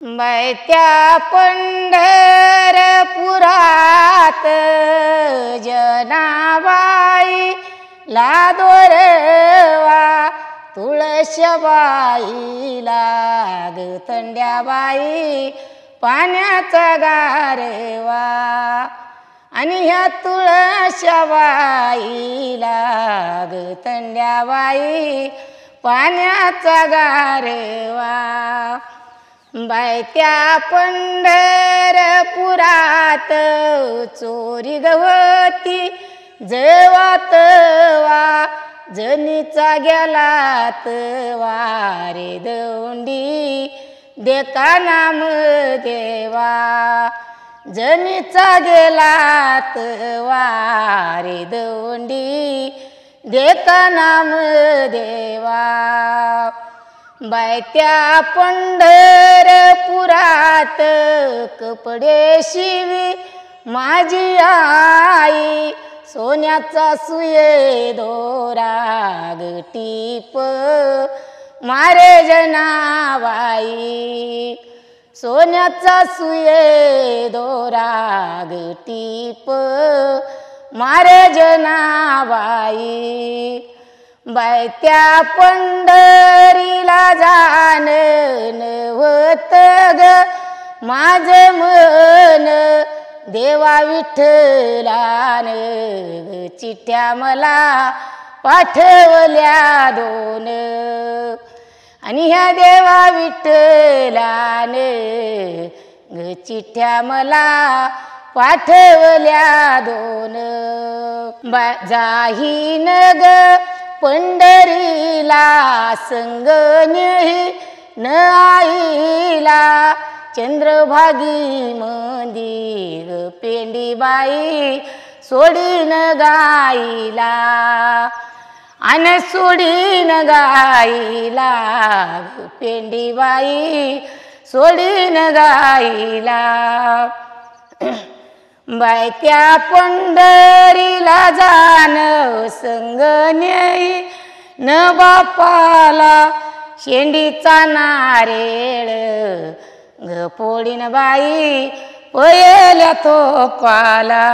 Bye त्या पंढरपुरात जनाबाई लादोरवा तुळशीबाईला थंड्याबाई पाण्याचा गारवा आणि ह्या तुळशीबाईला थंड्याबाई पाण्याचा गारवा बाय त्या पंढरपुरात चोरी गवती जवातवा जनीचा गेलात वारे दौंडी देका नाम देवा जनीचा गेलात वारे दौंडी देका नाम देवा बाय त्या पंढरपुरात कपडे शिवी माझी आई सोन्याचा सुये दोरा टीप मारे जनाबाई सोन्याचा सुये दोरा टीप मारे जनाबाई बाय त्या पंढरीला जाण नव्हत ग माझे मन देवा विठ्ठलान चिठ्ठ्या मला पाठवल्या दोन आणि ह्या देवा विठ्ठलान चिठ्ठ्या मला पाठवल्या दोन जाहीन ग पंढरीला संगनेही न आईला चंद्रभागी मंदिर पेंडीबाई सोडीन गाईला अन सोडीन गाईला पेंडीबाई सोडीन गाईला बाय त्या पंढरीला जाण संगनेही न बापाला शेंडीचा नारेळ ग पोळीन बाई पयल्या तो पाला।